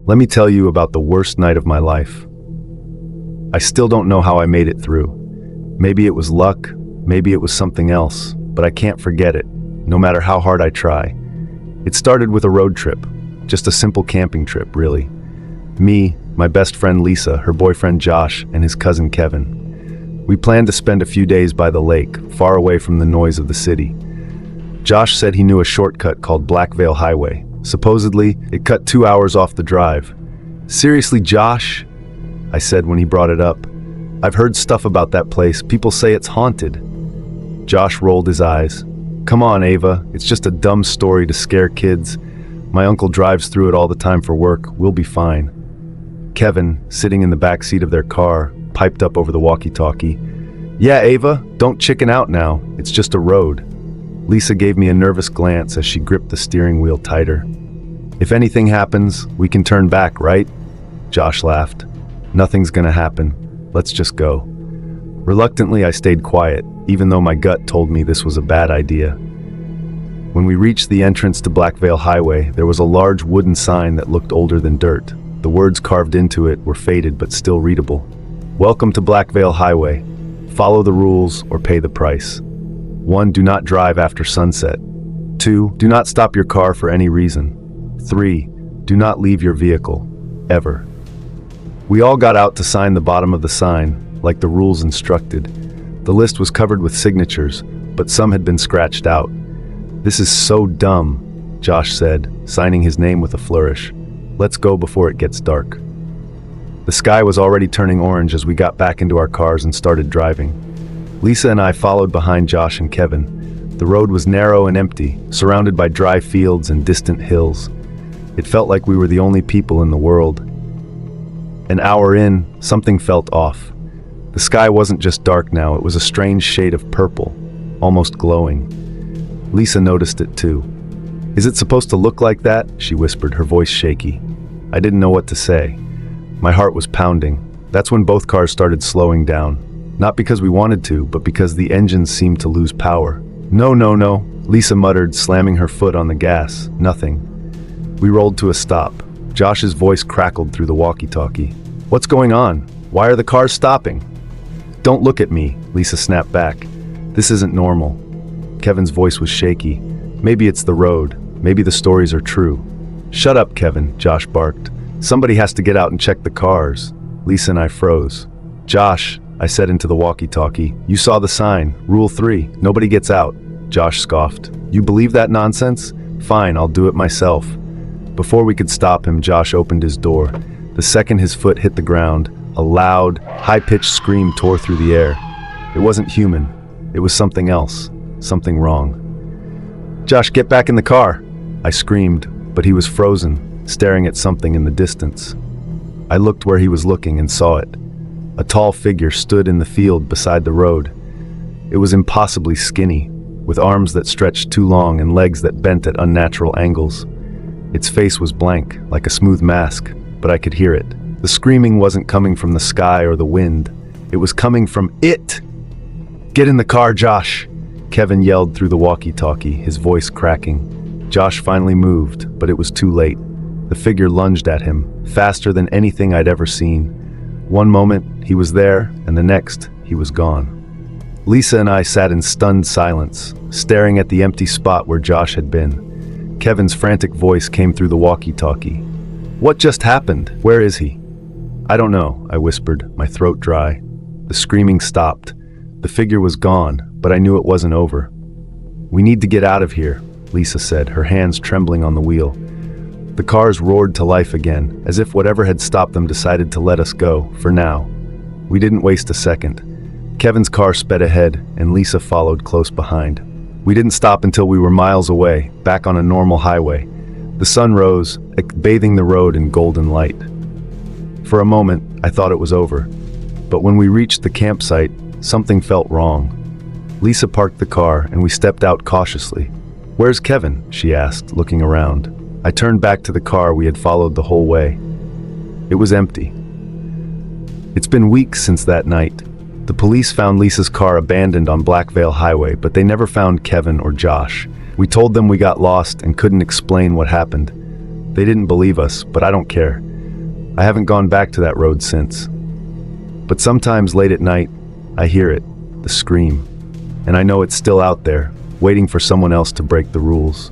Let me tell you about the worst night of my life. I still don't know how I made it through. Maybe it was luck, maybe it was something else, but I can't forget it, no matter how hard I try. It started with a road trip, just a simple camping trip, really. Me, my best friend Lisa, her boyfriend Josh, and his cousin Kevin. We planned to spend a few days by the lake, far away from the noise of the city. Josh said he knew a shortcut called Blackvale Highway. Supposedly, it cut 2 hours off the drive. Seriously, Josh? I said when he brought it up. I've heard stuff about that place. People say it's haunted. Josh rolled his eyes. Come on, Ava. It's just a dumb story to scare kids. My uncle drives through it all the time for work. We'll be fine. Kevin, sitting in the back seat of their car, piped up over the walkie-talkie. Yeah, Ava, don't chicken out now. It's just a road. Lisa gave me a nervous glance as she gripped the steering wheel tighter. If anything happens, we can turn back, right? Josh laughed. Nothing's gonna happen. Let's just go. Reluctantly, I stayed quiet, even though my gut told me this was a bad idea. When we reached the entrance to Blackvale Highway, there was a large wooden sign that looked older than dirt. The words carved into it were faded but still readable. Welcome to Blackvale Highway. Follow the rules or pay the price. 1. Do not drive after sunset. 2. Do not stop your car for any reason. 3. Do not leave your vehicle. Ever. We all got out to sign the bottom of the sign, like the rules instructed. The list was covered with signatures, but some had been scratched out. This is so dumb, Josh said, signing his name with a flourish. Let's go before it gets dark. The sky was already turning orange as we got back into our cars and started driving. Lisa and I followed behind Josh and Kevin. The road was narrow and empty, surrounded by dry fields and distant hills. It felt like we were the only people in the world. An hour in, something felt off. The sky wasn't just dark now, it was a strange shade of purple, almost glowing. Lisa noticed it too. Is it supposed to look like that? She whispered, her voice shaky. I didn't know what to say. My heart was pounding. That's when both cars started slowing down. Not because we wanted to, but because the engines seemed to lose power. No, no, no, Lisa muttered, slamming her foot on the gas. Nothing. We rolled to a stop. Josh's voice crackled through the walkie-talkie. What's going on? Why are the cars stopping? Don't look at me, Lisa snapped back. This isn't normal. Kevin's voice was shaky. Maybe it's the road. Maybe the stories are true. Shut up, Kevin, Josh barked. Somebody has to get out and check the cars. Lisa and I froze. Josh, I said into the walkie-talkie, you saw the sign. Rule 3, nobody gets out. Josh scoffed. You believe that nonsense? Fine, I'll do it myself. Before we could stop him, Josh opened his door. The second his foot hit the ground, a loud, high-pitched scream tore through the air. It wasn't human. It was something else. Something wrong. Josh, get back in the car! I screamed, but he was frozen, staring at something in the distance. I looked where he was looking and saw it. A tall figure stood in the field beside the road. It was impossibly skinny, with arms that stretched too long and legs that bent at unnatural angles. Its face was blank, like a smooth mask, but I could hear it. The screaming wasn't coming from the sky or the wind. It was coming from it! Get in the car, Josh! Kevin yelled through the walkie-talkie, his voice cracking. Josh finally moved, but it was too late. The figure lunged at him, faster than anything I'd ever seen. One moment, he was there, and the next, he was gone. Lisa and I sat in stunned silence, staring at the empty spot where Josh had been. Kevin's frantic voice came through the walkie-talkie. What just happened? Where is he? I don't know, I whispered, my throat dry. The screaming stopped. The figure was gone, but I knew it wasn't over. We need to get out of here, Lisa said, her hands trembling on the wheel. The cars roared to life again, as if whatever had stopped them decided to let us go, for now. We didn't waste a second. Kevin's car sped ahead, and Lisa followed close behind. We didn't stop until we were miles away, back on a normal highway. The sun rose, bathing the road in golden light. For a moment, I thought it was over. But when we reached the campsite, something felt wrong. Lisa parked the car, and we stepped out cautiously. Where's Kevin? She asked, looking around. I turned back to the car we had followed the whole way. It was empty. It's been weeks since that night. The police found Lisa's car abandoned on Blackvale Highway, but they never found Kevin or Josh. We told them we got lost and couldn't explain what happened. They didn't believe us, but I don't care. I haven't gone back to that road since. But sometimes late at night, I hear it, the scream, and I know it's still out there, waiting for someone else to break the rules.